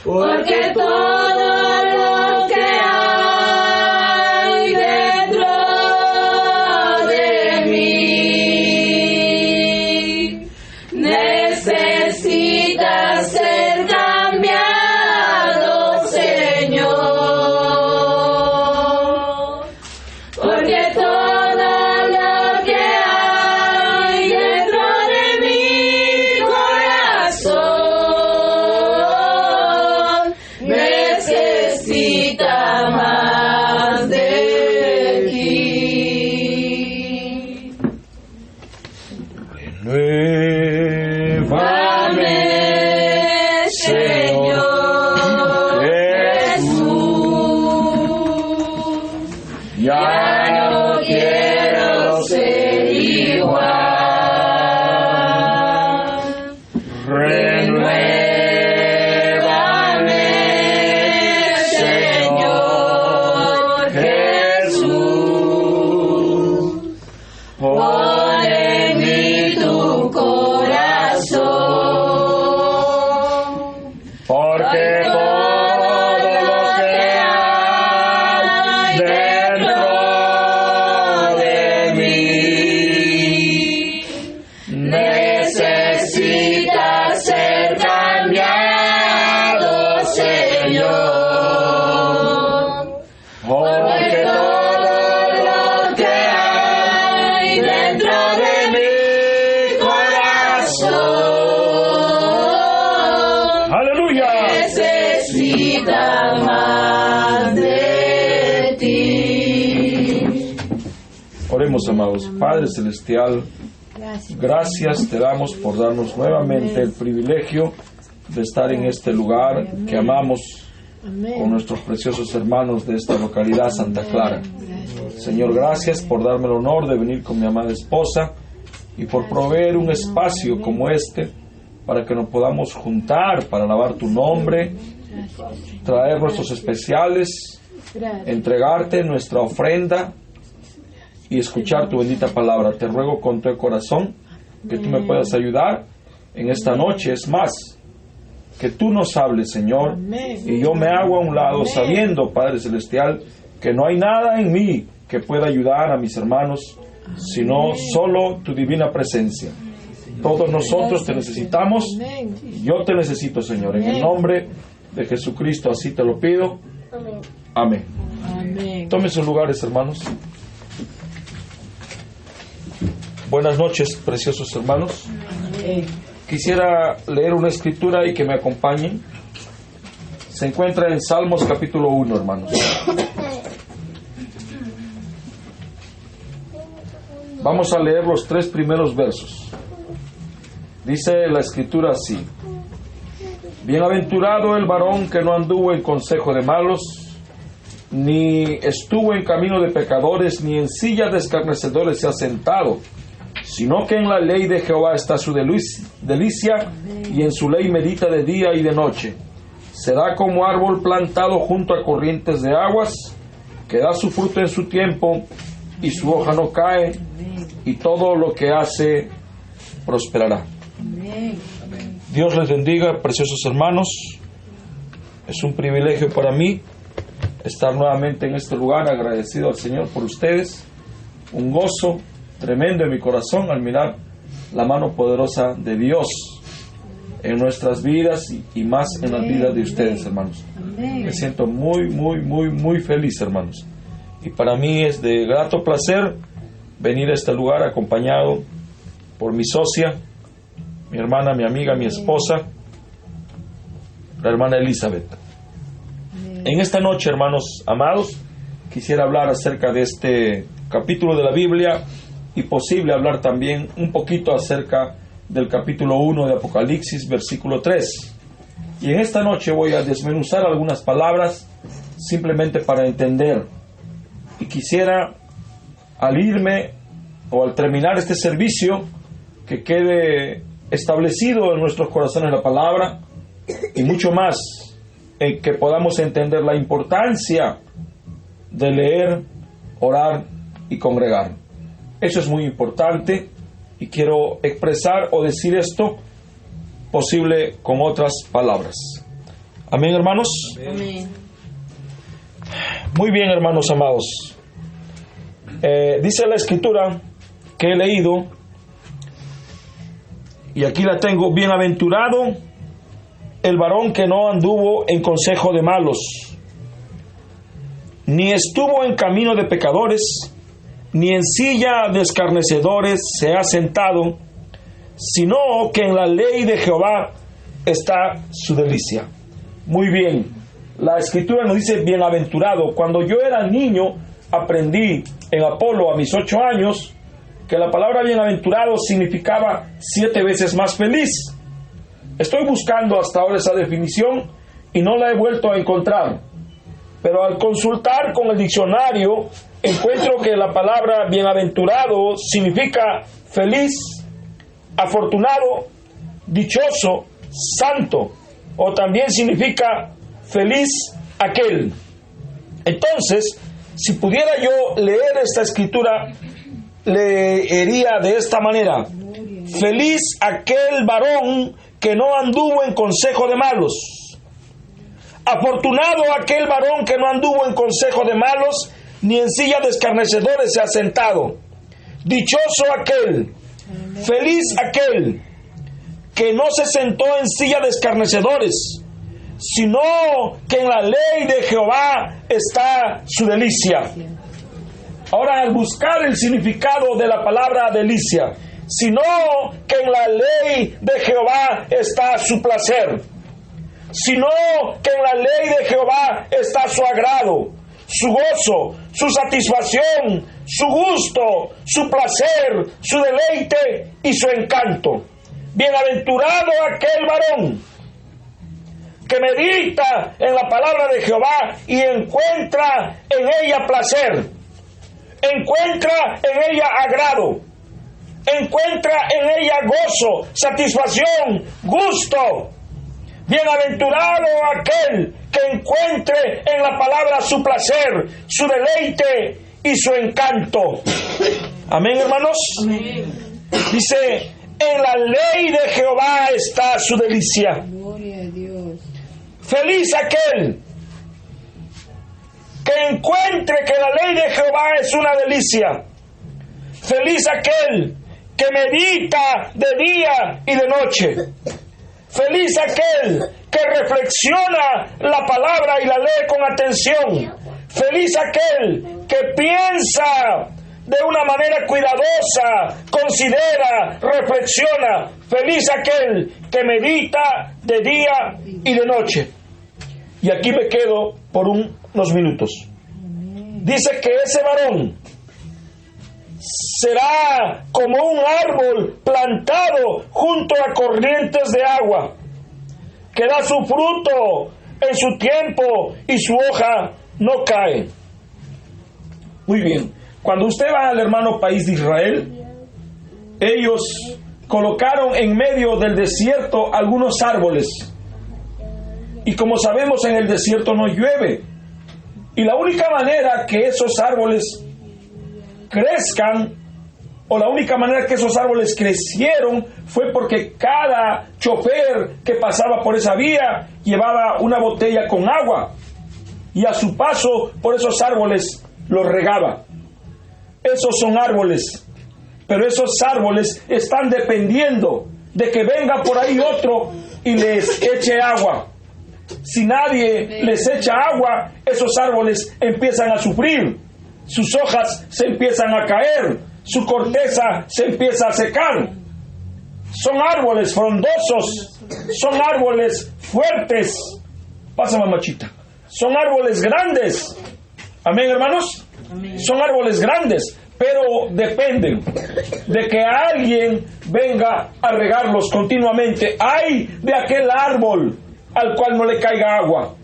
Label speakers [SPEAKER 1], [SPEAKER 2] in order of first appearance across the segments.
[SPEAKER 1] porque todo lo que hay dentro de mí necesita ser cambiado, Señor, porque todo lo que hay dentro de mi corazón necesita más de ti.
[SPEAKER 2] Renuévame,
[SPEAKER 1] Señor Jesús,
[SPEAKER 2] ya
[SPEAKER 1] no quiero ser igual. Renuévame, Señor Jesús, pon en mí tu corazón,
[SPEAKER 2] porque todo lo que hay dentro de mí
[SPEAKER 1] necesita ser cambiado, Señor,
[SPEAKER 2] porque todo lo que hay dentro de mi
[SPEAKER 1] corazón
[SPEAKER 2] aleluya.
[SPEAKER 1] necesita más de ti.
[SPEAKER 2] Oremos, amados. Padre Celestial, gracias te damos por darnos nuevamente el privilegio de estar en este lugar que amamos con nuestros preciosos hermanos de esta localidad, Santa Clara. Señor, gracias por darme el honor de venir con mi amada esposa y por proveer un espacio como este para que nos podamos juntar para alabar tu nombre, traer nuestros especiales, entregarte nuestra ofrenda y escuchar tu bendita palabra. Te ruego con todo el corazón que tú me puedas ayudar en esta noche. Es más, que tú nos hables, Señor, y yo me hago a un lado sabiendo, Padre Celestial, que no hay nada en mí que pueda ayudar a mis hermanos, sino solo tu divina presencia. Todos nosotros te necesitamos, y yo te necesito, Señor. En el nombre de Jesucristo así te lo pido. Amén. Tomen sus lugares, hermanos. Buenas noches, preciosos hermanos. Quisiera leer una escritura y que me acompañen. Se encuentra en Salmos capítulo 1, hermanos. Vamos a leer los 3 primeros versos. Dice la escritura así: Bienaventurado el varón que no anduvo en consejo de malos, ni estuvo en camino de pecadores, ni en silla de escarnecedores se ha sentado, sino que en la ley de Jehová está su delicia, y en su ley medita de día y de noche. Será como árbol plantado junto a corrientes de aguas, que da su fruto en su tiempo, y su hoja no cae, y todo lo que hace prosperará. Dios les bendiga, preciosos hermanos. Es un privilegio para mí estar nuevamente en este lugar, agradecido al Señor por ustedes. Un gozo tremendo en mi corazón al mirar la mano poderosa de Dios en nuestras vidas y más en las vidas de ustedes, hermanos. Me siento muy feliz, hermanos. Y para mí es de grato placer venir a este lugar acompañado por mi socia, mi hermana, mi amiga, mi esposa, la hermana Elizabeth. En esta noche, hermanos amados, quisiera hablar acerca de este capítulo de la Biblia y posible hablar también un poquito acerca del capítulo 1 de Apocalipsis, versículo 3. Y en esta noche voy a desmenuzar algunas palabras simplemente para entender. Y quisiera, al irme o al terminar este servicio, que quede establecido en nuestros corazones la palabra y mucho más, en que podamos entender la importancia de leer, orar y congregar. Eso es muy importante y quiero expresar o decir esto posible con otras palabras. Amén, hermanos.
[SPEAKER 1] Amén.
[SPEAKER 2] Muy bien, hermanos amados. Dice la escritura que he leído, y aquí la tengo: bienaventurado el varón que no anduvo en consejo de malos, ni estuvo en camino de pecadores, ni en silla de escarnecedores se ha sentado, sino que en la ley de Jehová está su delicia. Muy bien, la escritura nos dice bienaventurado. Cuando yo era niño, aprendí en Apolo a mis 8 años que la palabra bienaventurado significaba 7 veces más feliz. Estoy buscando hasta ahora esa definición y no la he vuelto a encontrar, pero al consultar con el diccionario encuentro que la palabra bienaventurado significa feliz, afortunado, dichoso, santo, o también significa feliz aquel. Entonces, si pudiera yo leer esta escritura, leería de esta manera: feliz aquel varón que no anduvo en consejo de malos, afortunado aquel varón que no anduvo en consejo de malos, ni en silla de escarnecedores se ha sentado, dichoso aquel, feliz aquel que no se sentó en silla de escarnecedores, sino que en la ley de Jehová está su delicia. Ahora, al buscar el significado de la palabra delicia, sino que en la ley de Jehová está su placer, sino que en la ley de Jehová está su agrado, su gozo, su satisfacción, su gusto, su placer, su deleite y su encanto. Bienaventurado aquel varón que medita en la palabra de Jehová y encuentra en ella placer, encuentra en ella agrado, encuentra en ella gozo, satisfacción, gusto. Bienaventurado aquel que encuentre en la palabra su placer, su deleite y su encanto. Amén, hermanos.
[SPEAKER 1] Amén.
[SPEAKER 2] Dice: en la ley de Jehová está su delicia.
[SPEAKER 3] Gloria a Dios.
[SPEAKER 2] Feliz aquel que encuentre que la ley de Jehová es una delicia. Feliz aquel que medita de día y de noche. Feliz aquel que reflexiona la palabra y la lee con atención. Feliz aquel que piensa de una manera cuidadosa, considera, reflexiona. Feliz aquel que medita de día y de noche. Y aquí me quedo por unos minutos. Dice que ese varón será como un árbol plantado junto a corrientes de agua, que da su fruto en su tiempo y su hoja no cae. Muy bien. Cuando usted va al hermano país de Israel, ellos colocaron en medio del desierto algunos árboles. Y como sabemos, en el desierto no llueve. Y la única manera que esos árboles crezcan, o la única manera que esos árboles crecieron, fue porque cada chofer que pasaba por esa vía llevaba una botella con agua. Y a su paso por esos árboles los regaba. Esos son árboles, pero esos árboles están dependiendo de que venga por ahí otro y les eche agua. Si nadie les echa agua, esos árboles empiezan a sufrir, sus hojas se empiezan a caer, su corteza se empieza a secar. Son árboles frondosos, son árboles fuertes. Pásame, machita. Son árboles grandes. Amén, hermanos. Son árboles grandes, pero dependen de que alguien venga a regarlos continuamente. ¡Ay de aquel árbol al cual no le caiga agua!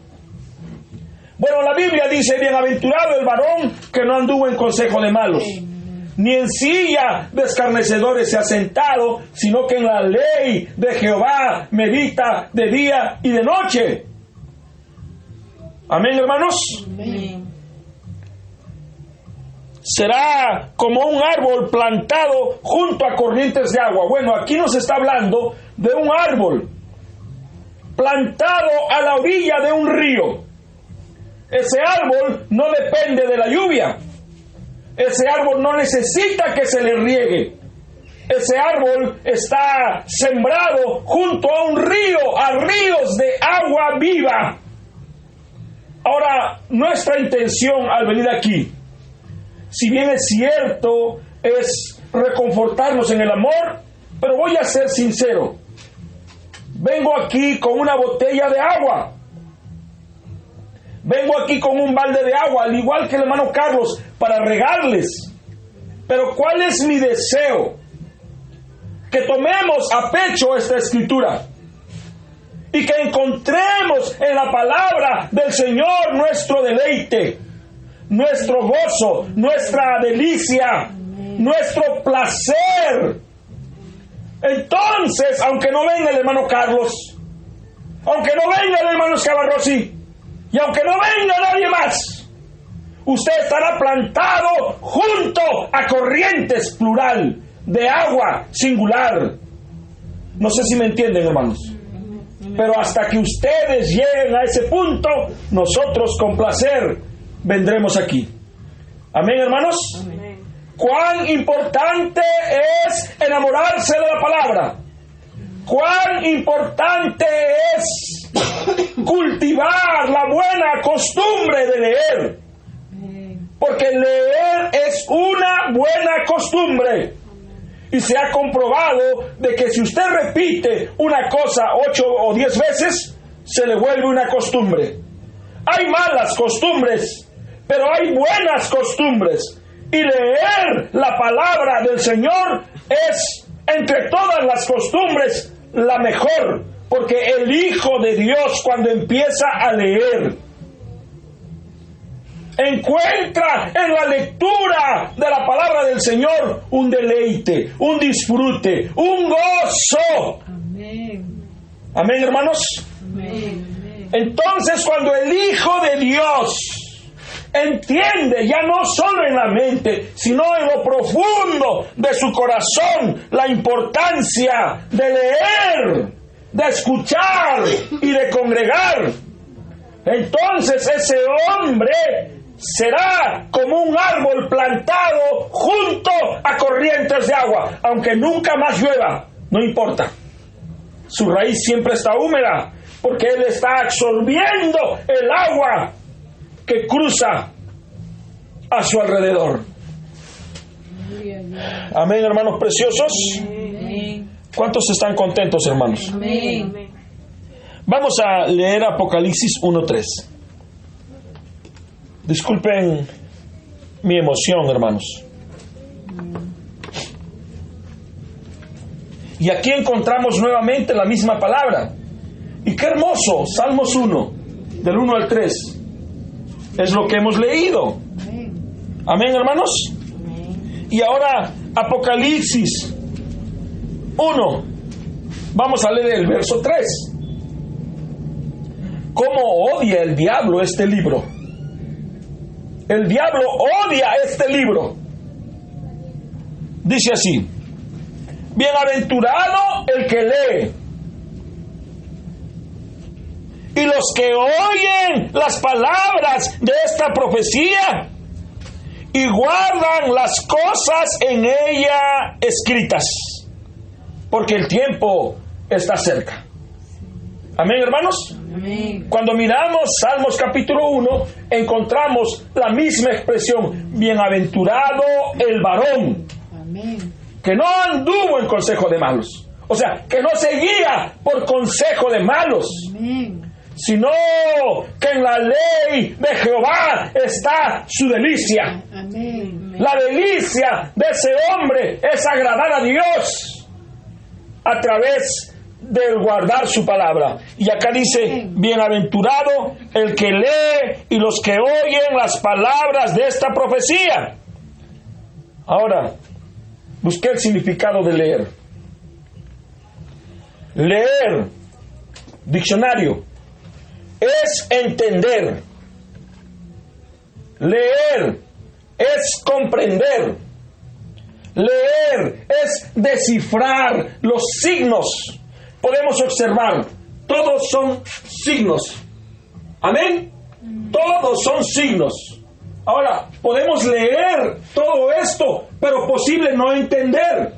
[SPEAKER 2] Bueno, la Biblia dice: bienaventurado el varón que no anduvo en consejo de malos, ni en silla de escarnecedores se ha sentado, sino que en la ley de Jehová medita de día y de noche. Amén, hermanos.
[SPEAKER 1] Amén.
[SPEAKER 2] Será como un árbol plantado junto a corrientes de agua. Bueno, aquí nos está hablando de un árbol plantado a la orilla de un río. Ese árbol no depende de la lluvia. Ese árbol no necesita que se le riegue. Ese árbol está sembrado junto a un río, a ríos de agua viva. Ahora, nuestra intención al venir aquí, si bien es cierto, es reconfortarnos en el amor, pero voy a ser sincero. Vengo aquí con una botella de agua. Vengo aquí con un balde de agua, al igual que el hermano Carlos, para regarles. Pero ¿cuál es mi deseo? Que tomemos a pecho esta escritura y que encontremos en la palabra del Señor nuestro deleite, nuestro gozo, nuestra delicia, nuestro placer. Entonces, aunque no venga el hermano Carlos, aunque no venga el hermano Scavarrossi, y aunque no venga nadie más, usted estará plantado junto a corrientes, plural, de agua, singular. No sé si me entienden, hermanos. Pero hasta que ustedes lleguen a ese punto, nosotros con placer vendremos aquí. Amén, hermanos.
[SPEAKER 1] Amén.
[SPEAKER 2] Cuán importante es enamorarse de la palabra. Cuán importante es cultivar la buena costumbre de leer. Porque leer es una buena costumbre. Y se ha comprobado de que si usted repite una cosa 8 o 10 veces, se le vuelve una costumbre. Hay malas costumbres, pero hay buenas costumbres. Y leer la palabra del Señor es, entre todas las costumbres, la mejor. Porque el Hijo de Dios, cuando empieza a leer, encuentra en la lectura de la palabra del Señor un deleite, un disfrute, un gozo.
[SPEAKER 1] Amén.
[SPEAKER 2] Amén, hermanos.
[SPEAKER 1] Amén.
[SPEAKER 2] Entonces, cuando el Hijo de Dios entiende, ya no solo en la mente, sino en lo profundo de su corazón, la importancia de leer, de escuchar y de congregar, entonces ese hombre será como un árbol plantado junto a corrientes de agua. Aunque nunca más llueva, no importa. Su raíz siempre está húmeda, porque él está absorbiendo el agua que cruza a su alrededor. Amén, hermanos preciosos.
[SPEAKER 1] Amén.
[SPEAKER 2] ¿Cuántos están contentos, hermanos?
[SPEAKER 1] Amén.
[SPEAKER 2] Vamos a leer Apocalipsis 1:3. Disculpen mi emoción, hermanos. Y aquí encontramos nuevamente la misma palabra. Y qué hermoso, Salmos 1, del 1 al 3. Es lo que hemos leído. Amén, hermanos. Y ahora Apocalipsis 1. Vamos a leer el verso 3. ¿Cómo odia el diablo este libro? El diablo odia este libro. Dice así: bienaventurado el que lee y los que oyen las palabras de esta profecía y guardan las cosas en ella escritas, porque el tiempo está cerca. Amén, hermanos.
[SPEAKER 1] Amén.
[SPEAKER 2] Cuando miramos Salmos capítulo 1, encontramos la misma expresión: bienaventurado el varón
[SPEAKER 1] Amén.
[SPEAKER 2] que no anduvo en consejo de malos. O sea, que no se guía por consejo de malos,
[SPEAKER 1] Amén.
[SPEAKER 2] sino que en la ley de Jehová está su delicia.
[SPEAKER 1] Amén.
[SPEAKER 2] La delicia de ese hombre es agradar a Dios a través del guardar su palabra. Y acá dice: bienaventurado el que lee y los que oyen las palabras de esta profecía. Ahora, busqué el significado de leer. Leer, diccionario, es entender. Leer es comprender. Leer es descifrar los signos. Podemos observar todos son signos. Amén. Todos son signos. Ahora, podemos leer todo esto, pero posible no entender.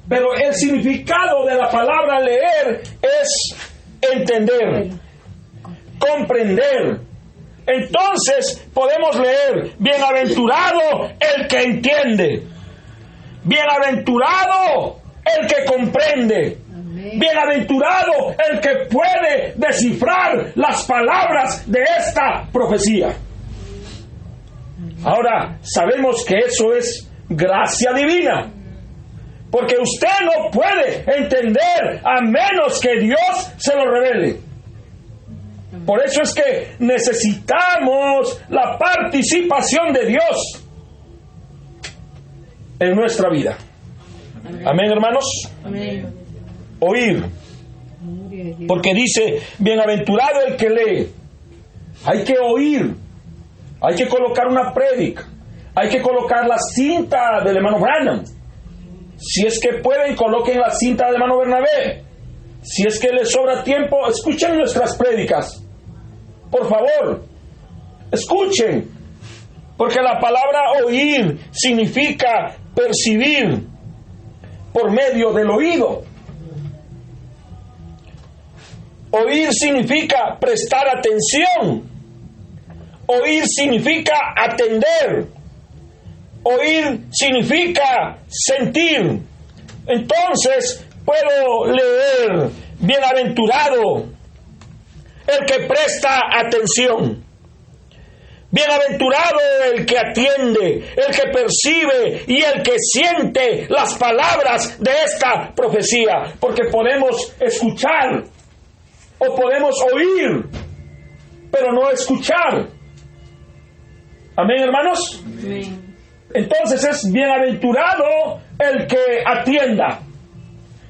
[SPEAKER 2] Pero el significado de la palabra leer es entender, comprender. Entonces podemos leer: bienaventurado el que entiende, bienaventurado el que comprende, bienaventurado el que puede descifrar las palabras de esta profecía. Ahora, sabemos que eso es gracia divina, porque usted no puede entender a menos que Dios se lo revele. Por eso es que necesitamos la participación de Dios en nuestra vida. Amén, hermanos.
[SPEAKER 1] Amén.
[SPEAKER 2] Oír. Porque dice: bienaventurado el que lee. Hay que oír. Hay que colocar una prédica. Hay que colocar la cinta del hermano Branham. Si es que pueden, coloquen la cinta del hermano Bernabé. Si es que les sobra tiempo, escuchen nuestras prédicas. Por favor, escuchen. Porque la palabra oír significa percibir por medio del oído. Oír significa prestar atención. Oír significa atender. Oír significa sentir. Entonces puedo leer: bienaventurado el que presta atención, bienaventurado el que atiende, el que percibe y el que siente las palabras de esta profecía. Porque podemos escuchar o podemos oír, pero no escuchar. Amén, hermanos.
[SPEAKER 1] Amén.
[SPEAKER 2] Entonces es bienaventurado el que atienda,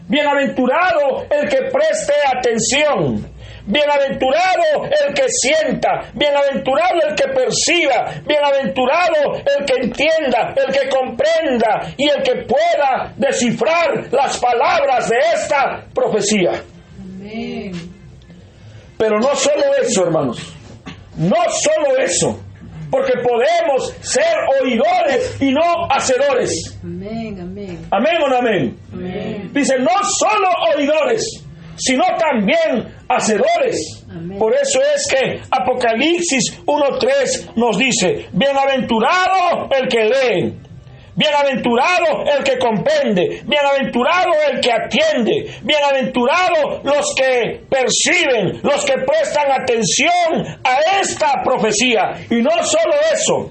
[SPEAKER 2] bienaventurado el que preste atención, bienaventurado el que sienta, bienaventurado el que perciba, bienaventurado el que entienda, el que comprenda y el que pueda descifrar las palabras de esta profecía.
[SPEAKER 1] Amén.
[SPEAKER 2] Pero no solo eso, hermanos, no solo eso, porque podemos ser oidores y no hacedores.
[SPEAKER 1] Amén. Amén.
[SPEAKER 2] ¿Amén o no amén?
[SPEAKER 1] Amén.
[SPEAKER 2] Dice: no solo oidores, sino también hacedores.
[SPEAKER 1] Amén.
[SPEAKER 2] Por eso es que Apocalipsis 1:3 nos dice: bienaventurado el que lee, bienaventurado el que comprende, bienaventurado el que atiende, bienaventurado los que perciben, los que prestan atención a esta profecía. Y no solo eso,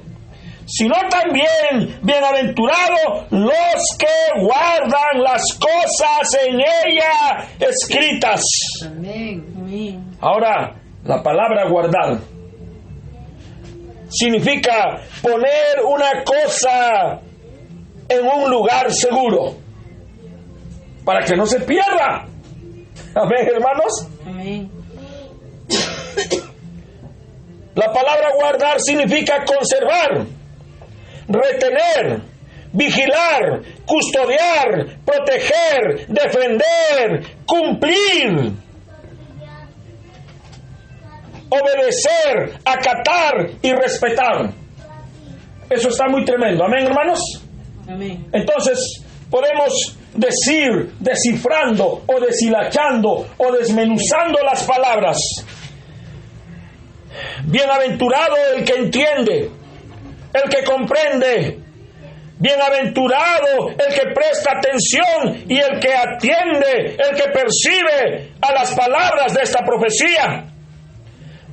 [SPEAKER 2] sino también bienaventurado los que guardan las cosas en ella escritas.
[SPEAKER 1] Amén. Amén.
[SPEAKER 2] Ahora, la palabra guardar significa poner una cosa en un lugar seguro para que no se pierda. Amén, hermanos.
[SPEAKER 1] Amén.
[SPEAKER 2] La palabra guardar significa conservar, retener, vigilar, custodiar, proteger, defender, cumplir, obedecer, acatar y respetar. Eso está muy tremendo. Amén, hermanos.
[SPEAKER 1] Amén.
[SPEAKER 2] Entonces podemos decir, descifrando o deshilachando o desmenuzando las palabras: bienaventurado el que entiende, el que comprende, bienaventurado el que presta atención y el que atiende, el que percibe a las palabras de esta profecía.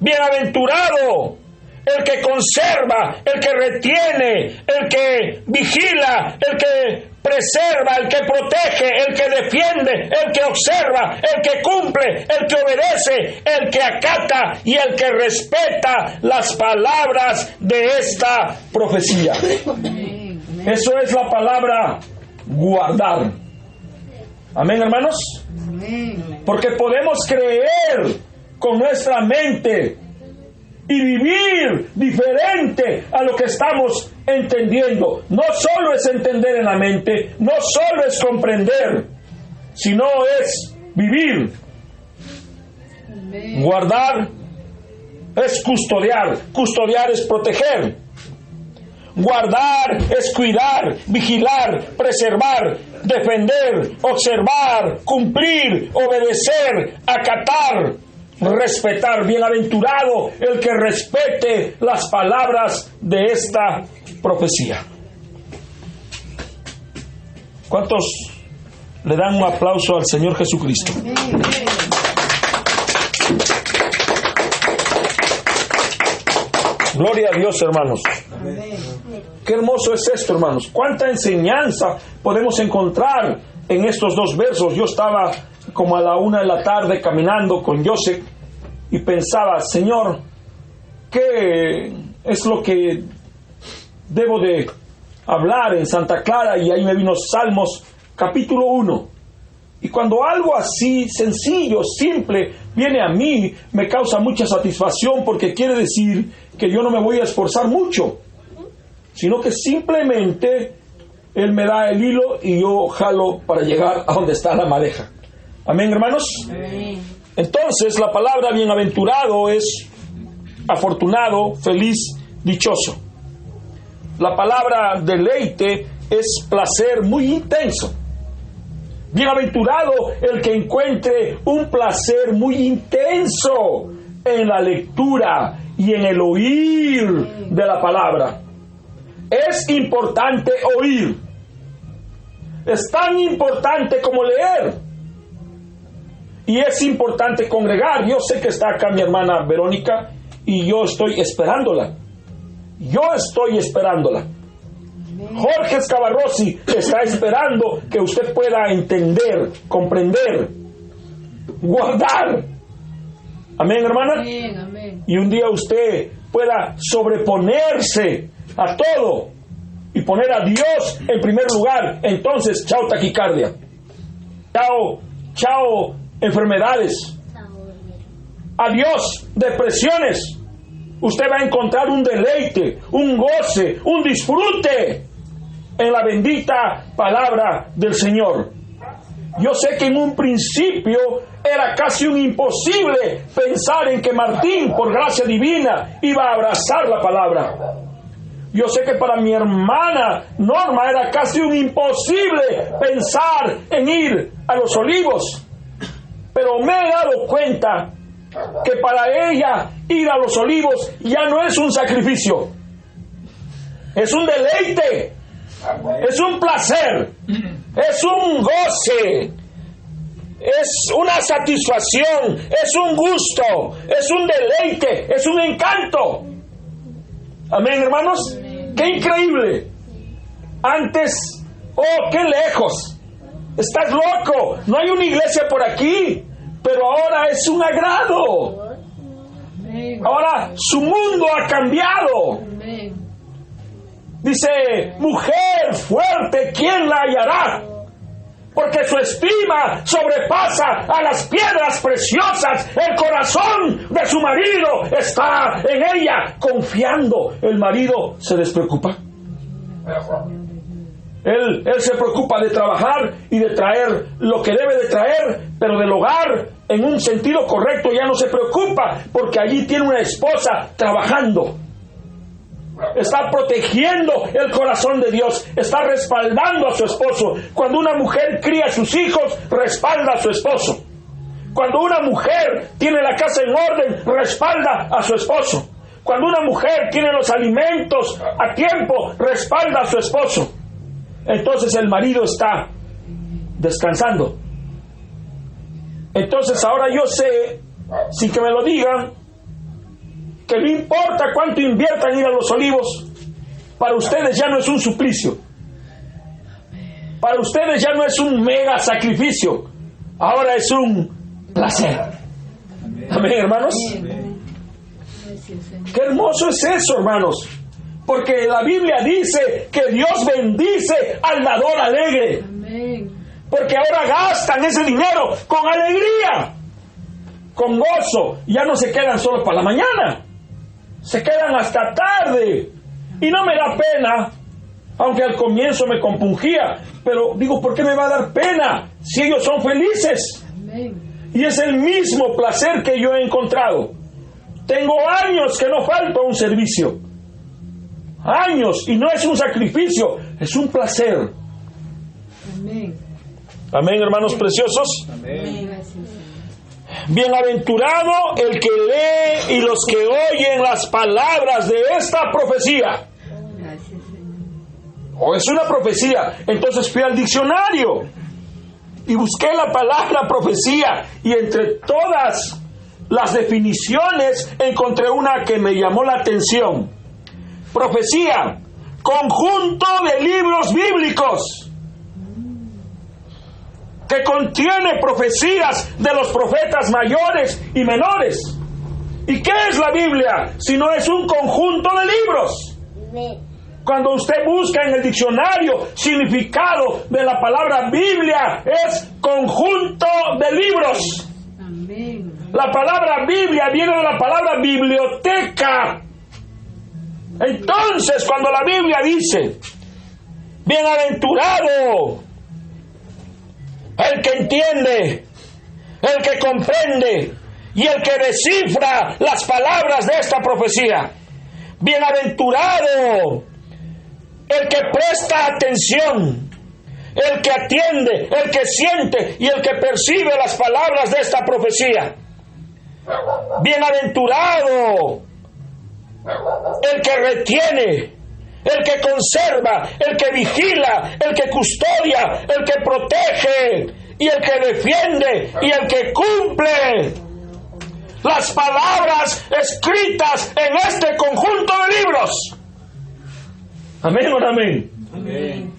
[SPEAKER 2] Bienaventurado el que conserva, el que retiene, el que vigila, el que preserva, el que protege, el que defiende, el que observa, el que cumple, el que obedece, el que acata y el que respeta las palabras de esta profecía.
[SPEAKER 1] Amén. Amén.
[SPEAKER 2] Eso es la palabra guardar. Amén, hermanos.
[SPEAKER 1] Amén.
[SPEAKER 2] Porque podemos creer con nuestra mente y vivir diferente a lo que estamos entendiendo. No solo es entender en la mente, no solo es comprender, sino es vivir.
[SPEAKER 1] Amén.
[SPEAKER 2] Guardar es custodiar. Custodiar es proteger. Guardar es cuidar, vigilar, preservar, defender, observar, cumplir, obedecer, acatar, respetar. Bienaventurado el que respete las palabras de esta profecía. ¿Cuántos le dan un aplauso al Señor Jesucristo?
[SPEAKER 1] Amén.
[SPEAKER 2] Gloria a Dios, hermanos.
[SPEAKER 1] Amén.
[SPEAKER 2] Qué hermoso es esto, hermanos. Cuánta enseñanza podemos encontrar en estos dos versos. Yo estaba como a la 1 de la tarde caminando con Joseph y pensaba, Señor, ¿qué es lo que debo de hablar en Santa Clara? Y ahí me vino Salmos capítulo 1. Y cuando algo así sencillo, simple, viene a mí, me causa mucha satisfacción, porque quiere decir que yo no me voy a esforzar mucho, sino que simplemente Él me da el hilo y yo jalo para llegar a donde está la madeja. Amén, hermanos.
[SPEAKER 1] Amén.
[SPEAKER 2] Entonces la palabra bienaventurado es afortunado, feliz, dichoso. La palabra deleite es placer muy intenso. Bienaventurado el que encuentre un placer muy intenso en la lectura y en el oír de la palabra. Es importante oír. Es tan importante como leer. Y es importante congregar. Yo sé que está acá mi hermana Verónica y yo estoy esperándola. Jorge Scavarrossi está esperando que usted pueda entender, comprender, guardar. Amén, hermana.
[SPEAKER 1] Amén. Amén.
[SPEAKER 2] Y un día usted pueda sobreponerse a todo y poner a Dios en primer lugar. Entonces, chao taquicardia, chao enfermedades, adiós depresiones. Usted va a encontrar un deleite, un goce, un disfrute en la bendita palabra del Señor. Yo sé que en un principio era casi un imposible pensar en que Martín, por gracia divina, iba a abrazar la palabra. Yo sé que para mi hermana Norma era casi un imposible pensar en ir a Los Olivos. Pero me he dado cuenta que para ella ir a Los Olivos ya no es un sacrificio. Es un deleite. Es un placer. Es un goce. Es una satisfacción. Es un gusto. Es un deleite. Es un encanto. Amén, hermanos. Qué increíble. Antes, oh, qué lejos. Estás loco. No hay una iglesia por aquí. Pero ahora es un agrado.
[SPEAKER 1] Amén.
[SPEAKER 2] Ahora su mundo ha cambiado.
[SPEAKER 1] Amén.
[SPEAKER 2] Dice, mujer fuerte, ¿quién la hallará? Porque su estima sobrepasa a las piedras preciosas. El corazón de su marido está en ella, confiando. El marido se despreocupa. Él se preocupa de trabajar y de traer lo que debe de traer, pero del hogar, en un sentido correcto, ya no se preocupa, porque allí tiene una esposa trabajando. Está protegiendo el corazón de Dios, está respaldando a su esposo. Cuando una mujer cría a sus hijos, respalda a su esposo. Cuando una mujer tiene la casa en orden, respalda a su esposo. Cuando una mujer tiene los alimentos a tiempo, respalda a su esposo. Entonces el marido está descansando. Entonces ahora yo sé, sin que me lo digan, que no importa cuánto inviertan en ir a Los Olivos, para ustedes ya no es un suplicio. Para ustedes ya no es un mega sacrificio. Ahora es un placer. Amén, hermanos. Qué hermoso es eso, hermanos. Porque la Biblia dice que Dios bendice al dador alegre.
[SPEAKER 1] Amén.
[SPEAKER 2] Porque ahora gastan ese dinero con alegría, con gozo. Ya no se quedan solo para la mañana, se quedan hasta tarde. Y no me da pena, aunque al comienzo me compungía. Pero digo, ¿por qué me va a dar pena si ellos son felices?
[SPEAKER 1] Amén.
[SPEAKER 2] Y es el mismo placer que yo he encontrado. Tengo años que no falto a un servicio. Años, y no es un sacrificio, es un placer.
[SPEAKER 1] Amén.
[SPEAKER 2] Amén, hermanos preciosos.
[SPEAKER 1] Amén. Gracias, Señor.
[SPEAKER 2] Bienaventurado el que lee y los que oyen las palabras de esta profecía.
[SPEAKER 1] Gracias, Señor.
[SPEAKER 2] O es una profecía. Entonces fui al diccionario y busqué la palabra profecía, y entre todas las definiciones encontré una que me llamó la atención. Profecía, conjunto de libros bíblicos que contiene profecías de los profetas mayores y menores. ¿Y qué es la Biblia? Si no es un conjunto de libros. Cuando usted busca en el diccionario significado de la palabra Biblia, es conjunto de libros.
[SPEAKER 1] Amén.
[SPEAKER 2] La palabra Biblia viene de la palabra biblioteca. Entonces, cuando la Biblia dice, bienaventurado el que entiende, el que comprende y el que descifra las palabras de esta profecía, bienaventurado el que presta atención, el que atiende, el que siente y el que percibe las palabras de esta profecía. Bienaventurado el que retiene, el que conserva, el que vigila, el que custodia, el que protege y el que defiende y el que cumple las palabras escritas en este conjunto de libros. Amén o no amén.
[SPEAKER 1] Amén.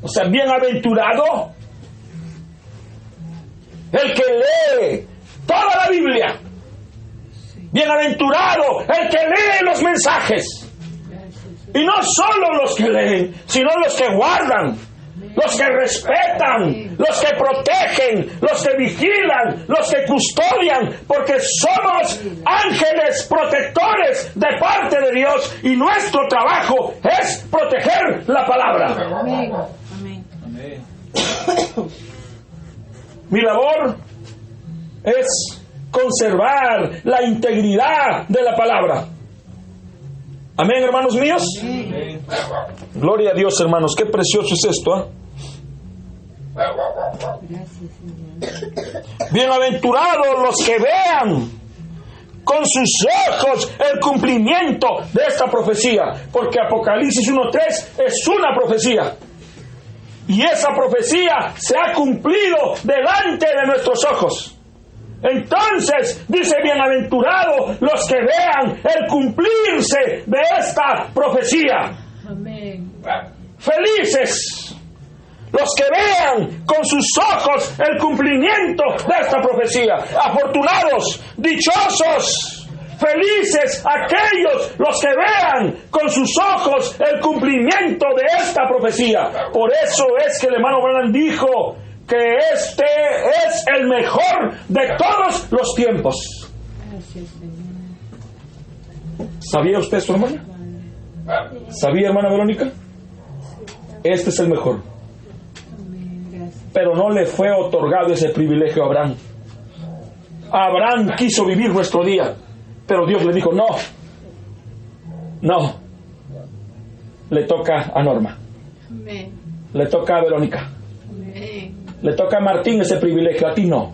[SPEAKER 2] O sea, bienaventurado el que lee toda la Biblia. Bienaventurado el que lee los mensajes. Y no solo los que leen, sino los que guardan, los que respetan, los que protegen, los que vigilan, los que custodian, porque somos ángeles protectores de parte de Dios, y nuestro trabajo es proteger la palabra.
[SPEAKER 1] Amén. Amén.
[SPEAKER 2] Mi labor es conservar la integridad de la palabra. Amén, hermanos míos.
[SPEAKER 1] Amén.
[SPEAKER 2] Gloria a Dios, hermanos. Qué precioso es esto, ¿eh?
[SPEAKER 1] Gracias, Señor.
[SPEAKER 2] Bienaventurados los que vean con sus ojos el cumplimiento de esta profecía, porque Apocalipsis 1:3 es una profecía, y esa profecía se ha cumplido delante de nuestros ojos. Entonces dice, bienaventurados los que vean el cumplirse de esta profecía.
[SPEAKER 1] Amén.
[SPEAKER 2] Felices los que vean con sus ojos el cumplimiento de esta profecía. Afortunados, dichosos, felices aquellos los que vean con sus ojos el cumplimiento de esta profecía. Por eso es que el hermano Branham dijo que este es el mejor de todos los tiempos.
[SPEAKER 1] Gracias, Señor.
[SPEAKER 2] ¿Sabía usted eso, hermana? ¿Sabía, hermana Verónica? Este es el mejor.
[SPEAKER 1] Amén. Gracias.
[SPEAKER 2] Pero no le fue otorgado ese privilegio a Abraham. Abraham quiso vivir nuestro día, pero Dios le dijo, no, le toca a Norma,
[SPEAKER 1] Amén.
[SPEAKER 2] le toca a Verónica,
[SPEAKER 1] Amén.
[SPEAKER 2] le toca a Martín ese privilegio, a ti no.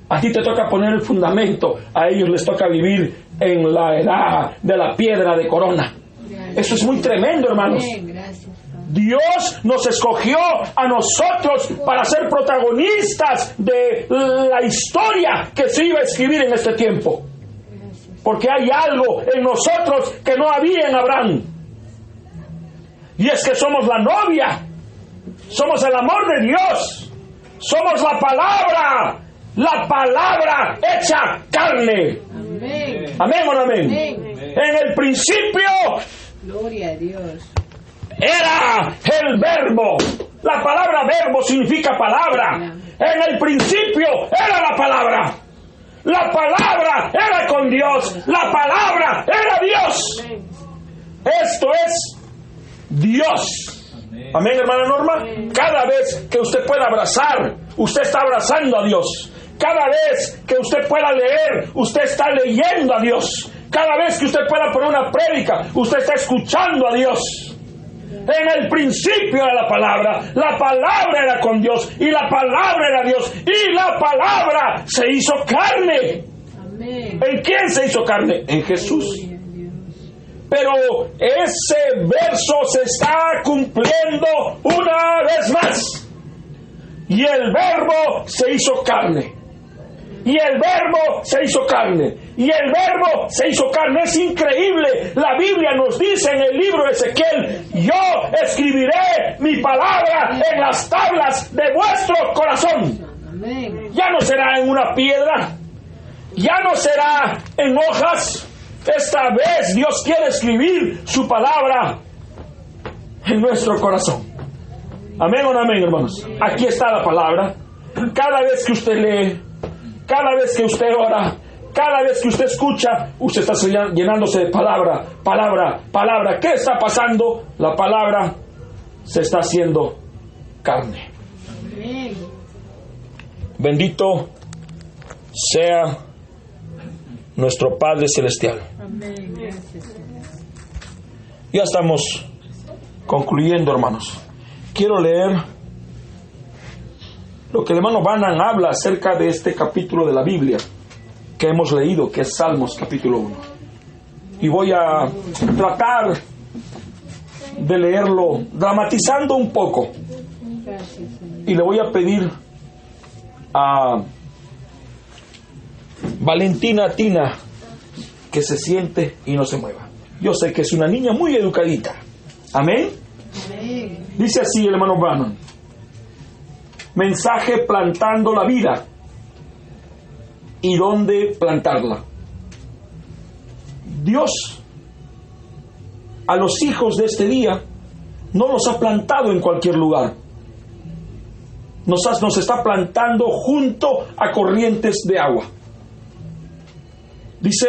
[SPEAKER 2] A ti te toca poner el fundamento, a ellos les toca vivir en la edad de la piedra de corona.
[SPEAKER 1] Gracias.
[SPEAKER 2] Eso es muy tremendo, hermanos.
[SPEAKER 1] Amén. Gracias, Padre.
[SPEAKER 2] Dios nos escogió a nosotros para ser protagonistas de la historia que se iba a escribir en este tiempo.
[SPEAKER 1] Gracias.
[SPEAKER 2] Porque hay algo en nosotros que no había en Abraham. Y es que somos la novia. Somos el amor de Dios. Somos la palabra hecha carne.
[SPEAKER 1] Amén.
[SPEAKER 2] Amén o no amén.
[SPEAKER 1] Amén.
[SPEAKER 2] En el principio
[SPEAKER 1] Gloria a Dios.
[SPEAKER 2] era el verbo. La palabra verbo significa palabra. En el principio era la palabra. La palabra era con Dios. La palabra era Dios.
[SPEAKER 1] Amén.
[SPEAKER 2] Esto es Dios. Amén, hermana Norma. Cada vez que usted pueda abrazar, usted está abrazando a Dios. Cada vez que usted pueda leer, usted está leyendo a Dios. Cada vez que usted pueda poner una prédica, usted está escuchando a Dios. En el principio era la palabra era con Dios, y la palabra era Dios, y la palabra se hizo carne.
[SPEAKER 1] Amén.
[SPEAKER 2] ¿En quién se hizo carne? En Jesús.
[SPEAKER 1] Gloria a Dios.
[SPEAKER 2] Pero ese verso se está cumpliendo una vez más. Y el verbo se hizo carne. Y el verbo se hizo carne. Y el verbo se hizo carne. Es increíble. La Biblia nos dice en el libro de Ezequiel: yo escribiré mi palabra en las tablas de vuestro corazón.
[SPEAKER 1] Amén.
[SPEAKER 2] Ya no será en una piedra. Ya no será en hojas. Esta vez Dios quiere escribir su palabra en nuestro corazón. Amén o no amén, hermanos. Aquí está la palabra. Cada vez que usted lee, cada vez que usted ora, cada vez que usted escucha, usted está llenándose de palabra, palabra, palabra. ¿Qué está pasando? La palabra se está haciendo carne.
[SPEAKER 1] Amén.
[SPEAKER 2] Bendito sea nuestro Padre Celestial.
[SPEAKER 1] Amén. Gracias, Señor.
[SPEAKER 2] Ya estamos concluyendo, hermanos. Quiero leer lo que el hermano Branham habla acerca de este capítulo de la Biblia que hemos leído, que es Salmos capítulo 1. Y voy a tratar de leerlo dramatizando un poco.
[SPEAKER 1] Gracias, Señor.
[SPEAKER 2] Y le voy a pedir a Valentina Tina que se siente y no se mueva. Yo sé que es una niña muy educadita. Amén.
[SPEAKER 1] Amén.
[SPEAKER 2] Dice así el hermano Branham: mensaje plantando la vida. ¿Y dónde plantarla? Dios a los hijos de este día no los ha plantado en cualquier lugar. Nos está plantando junto a corrientes de agua. Dice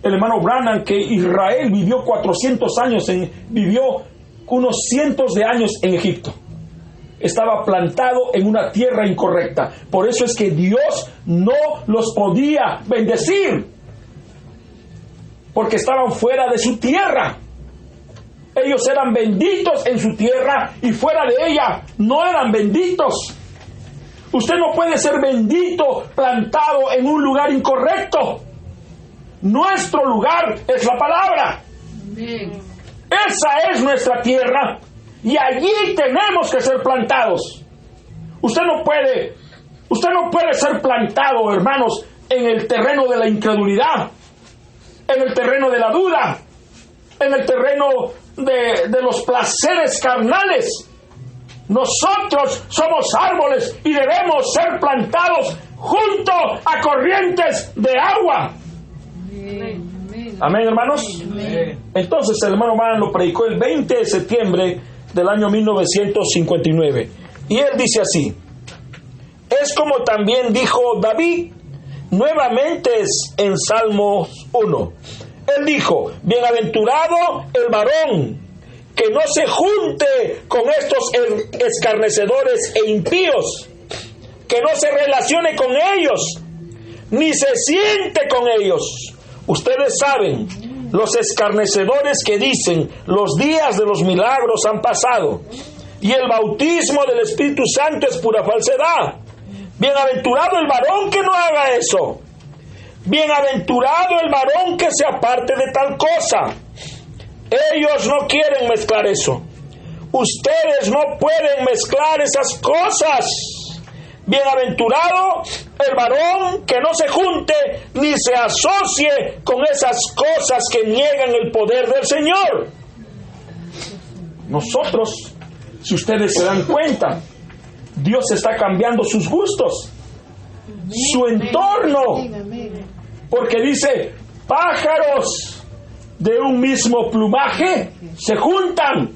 [SPEAKER 2] el hermano Branham que Israel vivió 400 años, vivió unos cientos de años en Egipto. Estaba plantado en una tierra incorrecta. Por eso es que Dios no los podía bendecir, porque estaban fuera de su tierra. Ellos eran benditos en su tierra y fuera de ella no eran benditos. Usted no puede ser bendito plantado en un lugar incorrecto. Nuestro lugar es la palabra.
[SPEAKER 1] Amén.
[SPEAKER 2] Esa es nuestra tierra y allí tenemos que ser plantados. Usted no puede ser plantado, hermanos, en el terreno de la incredulidad, en el terreno de la duda, en el terreno de los placeres carnales. Nosotros somos árboles y debemos ser plantados junto a corrientes de agua.
[SPEAKER 1] Amén. Amén.
[SPEAKER 2] Amén, hermanos.
[SPEAKER 1] Amén.
[SPEAKER 2] Entonces el hermano Branham lo predicó el 20 de septiembre del año 1959. Y él dice así: es como también dijo David nuevamente en Salmos 1. Él dijo: bienaventurado el varón que no se junte con estos escarnecedores e impíos, que no se relacione con ellos, ni se siente con ellos. Ustedes saben, los escarnecedores que dicen: los días de los milagros han pasado y el bautismo del Espíritu Santo es pura falsedad. Bienaventurado el varón que no haga eso. Bienaventurado el varón que se aparte de tal cosa. Ellos no quieren mezclar eso. Ustedes no pueden mezclar esas cosas. Bienaventurado el varón que no se junte ni se asocie con esas cosas que niegan el poder del Señor. Nosotros, si ustedes se dan cuenta, Dios está cambiando sus gustos, su entorno,
[SPEAKER 1] Amén.
[SPEAKER 2] porque dice: pájaros de un mismo plumaje se juntan.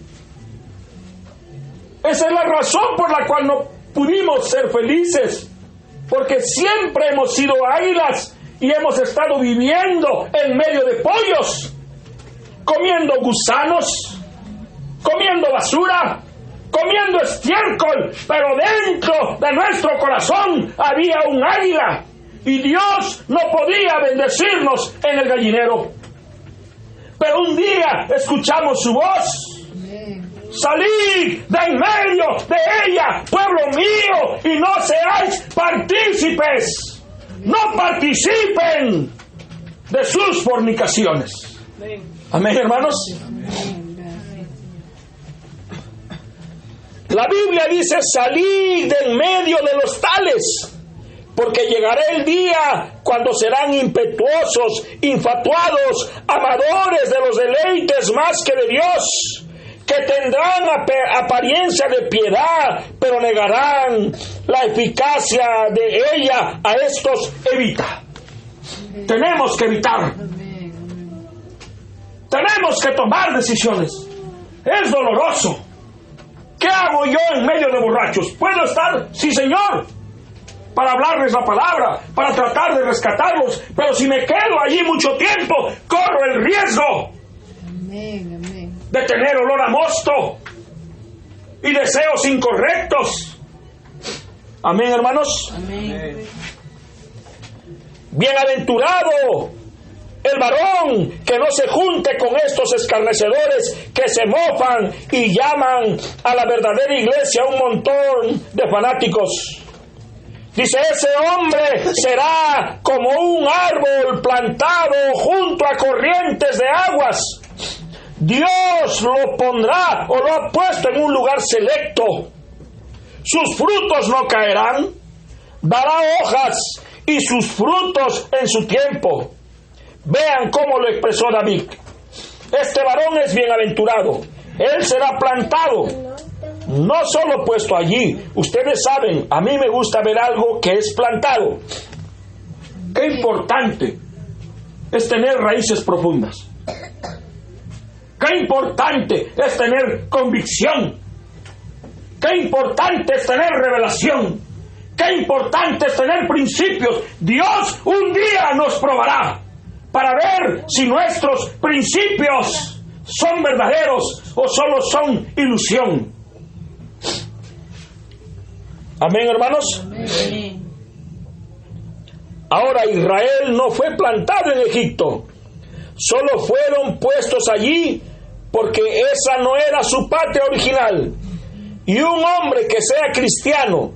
[SPEAKER 2] Esa es la razón por la cual no pudimos ser felices, porque siempre hemos sido águilas y hemos estado viviendo en medio de pollos, comiendo gusanos, comiendo basura, comiendo estiércol, pero dentro de nuestro corazón había un águila y Dios no podía bendecirnos en el gallinero. Pero un día escuchamos su voz: salid de en medio de ella, pueblo mío, y no seáis partícipes. No participen de sus fornicaciones. Amén, hermanos. La Biblia dice: salid de en medio de los tales, porque llegará el día cuando serán impetuosos, infatuados, amadores de los deleites más que de Dios, que tendrán apariencia de piedad, pero negarán la eficacia de ella. A estos evita. Tenemos que evitar. Tenemos que tomar decisiones. Es doloroso. ¿Qué hago yo en medio de borrachos? ¿Puedo estar? Sí, Señor, para hablarles la palabra, para tratar de rescatarlos, pero si me quedo allí mucho tiempo, corro el riesgo de tener olor a mosto y deseos incorrectos. Amén, hermanos.
[SPEAKER 1] Amén.
[SPEAKER 2] Bienaventurado el varón que no se junte con estos escarnecedores que se mofan y llaman a la verdadera iglesia un montón de fanáticos. Dice: ese hombre será como un árbol plantado junto a corrientes de aguas. Dios lo pondrá o lo ha puesto en un lugar selecto. Sus frutos no caerán, dará hojas y sus frutos en su tiempo. Vean cómo lo expresó David: este varón es bienaventurado, él será plantado, no solo puesto allí. Ustedes saben, a mí me gusta ver algo que es plantado. Qué importante es tener raíces profundas. Qué importante es tener convicción. Qué importante es tener revelación. Qué importante es tener principios. Dios un día nos probará para ver si nuestros principios son verdaderos o solo son ilusión. Amén, hermanos.
[SPEAKER 1] Amén.
[SPEAKER 2] Ahora, Israel no fue plantado en Egipto, solo fueron puestos allí porque esa no era su patria original. Y un hombre que sea cristiano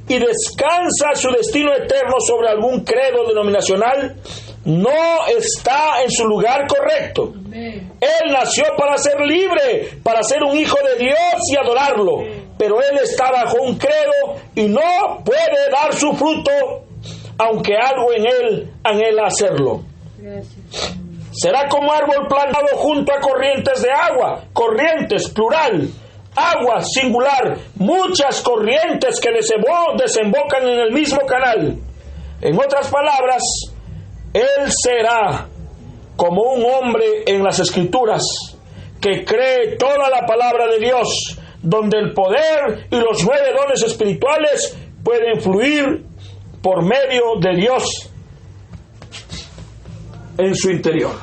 [SPEAKER 2] y descansa su destino eterno sobre algún credo denominacional no está en su lugar correcto. Él nació para ser libre, para ser un hijo de Dios y adorarlo, pero él está bajo un credo y no puede dar su fruto, aunque algo en él anhela hacerlo. Será como árbol plantado junto a corrientes de agua, corrientes plural, agua singular, muchas corrientes que desembocan en el mismo canal. En otras palabras, él será como un hombre en las Escrituras que cree toda la palabra de Dios, donde el poder y los 9 dones espirituales pueden fluir por medio de Dios en su interior.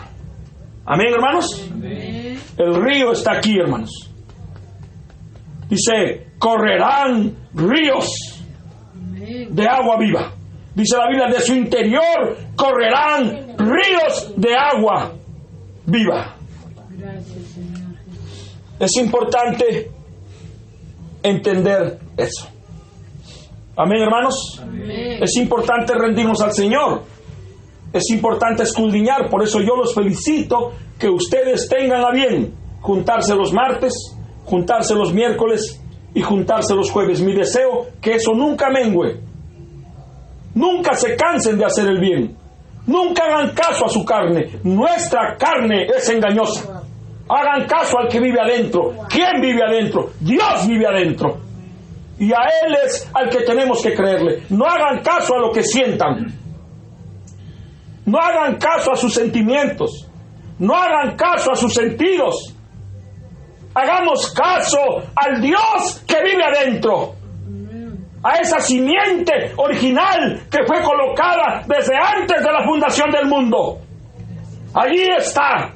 [SPEAKER 2] Amén, hermanos.
[SPEAKER 1] Amén.
[SPEAKER 2] El río está aquí, hermanos. Dice: correrán ríos de agua viva. Dice la Biblia: de su interior correrán ríos de agua viva.
[SPEAKER 1] Gracias, Señor.
[SPEAKER 2] Es importante entender eso. Amén, hermanos.
[SPEAKER 1] Amén.
[SPEAKER 2] Es importante rendirnos al Señor. Es importante escudriñar. Por eso yo los felicito que ustedes tengan a bien juntarse los martes, juntarse los miércoles y juntarse los jueves. Mi deseo que eso nunca mengüe. Nunca se cansen de hacer el bien. Nunca hagan caso a su carne. Nuestra carne es engañosa. Hagan caso al que vive adentro. ¿Quién vive adentro? Dios vive adentro. Y a Él es al que tenemos que creerle. No hagan caso a lo que sientan. No hagan caso a sus sentimientos. No hagan caso a sus sentidos. Hagamos caso al Dios que vive adentro. A esa simiente original que fue colocada desde antes de la fundación del mundo. Allí está.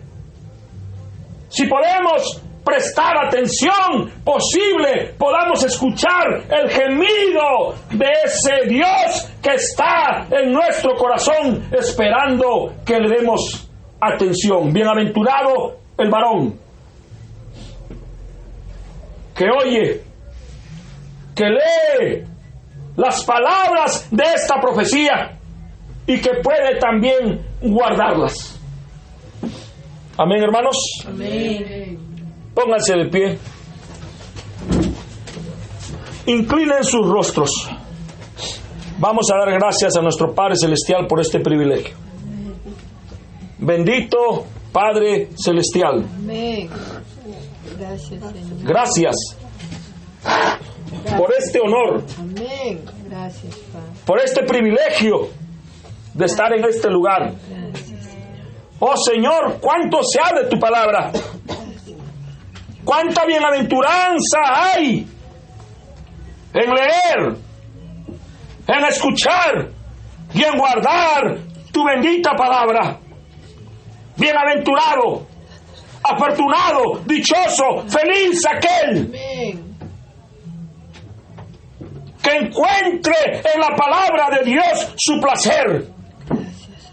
[SPEAKER 2] Si podemos prestar atención posible, podamos escuchar el gemido de ese Dios que está en nuestro corazón esperando que le demos atención. Bienaventurado el varón que oye, que lee las palabras de esta profecía y que puede también guardarlas. Amén, hermanos.
[SPEAKER 1] Amén.
[SPEAKER 2] Pónganse de pie. Inclinen sus rostros. Vamos a dar gracias a nuestro Padre Celestial por este privilegio. Bendito Padre Celestial.
[SPEAKER 1] Amén. Gracias, Señor.
[SPEAKER 2] Gracias por este honor,
[SPEAKER 1] Amén. Gracias, Padre.
[SPEAKER 2] por este privilegio de estar en este lugar.
[SPEAKER 1] Gracias.
[SPEAKER 2] Oh Señor, cuánto se ha de tu palabra. Cuánta bienaventuranza hay en leer, en escuchar y en guardar tu bendita palabra. Bienaventurado, afortunado, dichoso, feliz aquel
[SPEAKER 1] Amén.
[SPEAKER 2] que encuentre en la palabra de Dios su placer,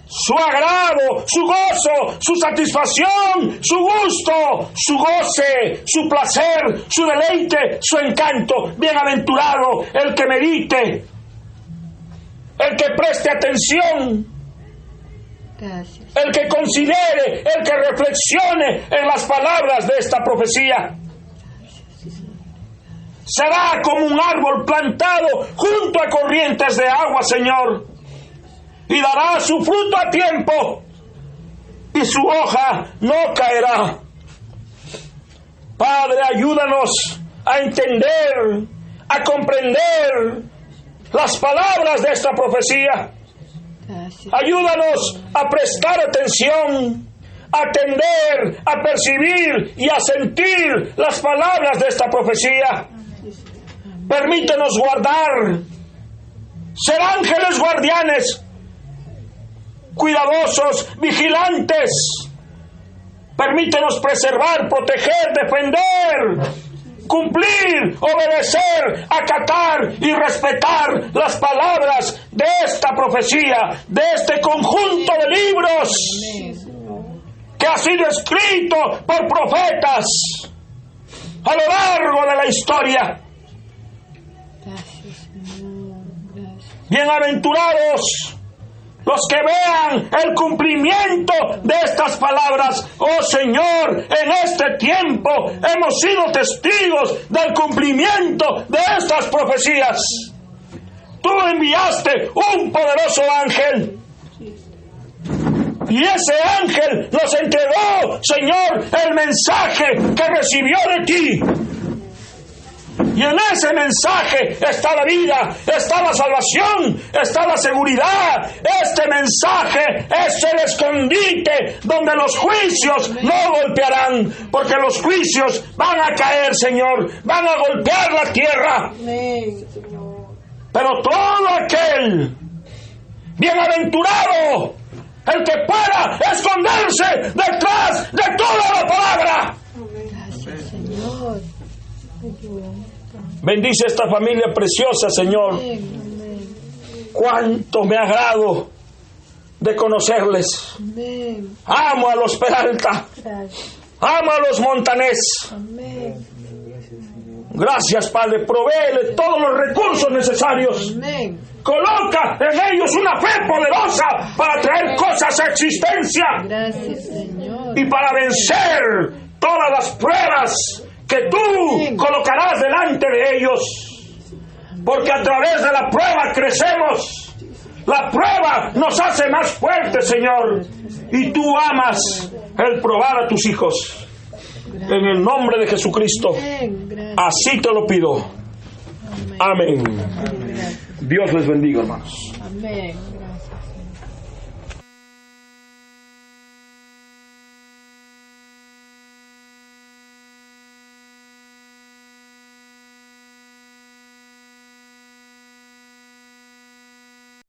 [SPEAKER 2] su agrado, su gozo, su satisfacción, su gusto, su goce, su placer, su deleite, su encanto. Bienaventurado el que medite, el que preste atención,
[SPEAKER 1] Gracias.
[SPEAKER 2] el que considere, el que reflexione en las palabras de esta profecía. Será como un árbol plantado junto a corrientes de agua, Señor, y dará su fruto a tiempo, y su hoja no caerá. Padre, ayúdanos a entender, a comprender las palabras de esta profecía.
[SPEAKER 1] Gracias.
[SPEAKER 2] Ayúdanos a prestar atención, a atender, a percibir y a sentir las palabras de esta profecía. Permítenos guardar, ser ángeles guardianes, cuidadosos, vigilantes. Permítenos preservar, proteger, defender, cumplir, obedecer, acatar y respetar las palabras de esta profecía, de este conjunto de libros que ha sido escrito por profetas a lo largo de la historia.
[SPEAKER 1] Gracias, Señor. Gracias.
[SPEAKER 2] Bienaventurados los que vean el cumplimiento de estas palabras. Oh Señor, en este tiempo hemos sido testigos del cumplimiento de estas profecías. Tú enviaste un poderoso ángel, y ese ángel nos entregó, Señor, el mensaje que recibió de ti. Y en ese mensaje está la vida, está la salvación, está la seguridad. Este mensaje es el escondite donde los juicios no golpearán, porque los juicios van a caer, Señor, van a golpear la tierra.
[SPEAKER 1] Amén, Señor.
[SPEAKER 2] Pero todo aquel bienaventurado, el que pueda esconderse detrás de toda la palabra.
[SPEAKER 1] Gracias, Señor. Ayúdame.
[SPEAKER 2] Bendice esta familia preciosa, Señor.
[SPEAKER 1] Amén.
[SPEAKER 2] Cuánto me agrado de conocerles.
[SPEAKER 1] Amén.
[SPEAKER 2] Amo a los Peralta,
[SPEAKER 1] Gracias.
[SPEAKER 2] amo a los Montanés.
[SPEAKER 1] Amén.
[SPEAKER 2] Gracias, Padre, provéele todos los recursos necesarios.
[SPEAKER 1] Amén.
[SPEAKER 2] Coloca en ellos una fe poderosa para traer cosas a existencia
[SPEAKER 1] Gracias, Señor.
[SPEAKER 2] y para vencer todas las pruebas que tú colocarás delante de ellos. Porque a través de la prueba crecemos. La prueba nos hace más fuertes, Señor. Y tú amas el probar a tus hijos. En el nombre de Jesucristo.
[SPEAKER 1] Amén. Gracias.
[SPEAKER 2] Así te lo pido. Amén.
[SPEAKER 1] Gracias.
[SPEAKER 2] Dios les bendiga, hermanos.
[SPEAKER 1] Amén.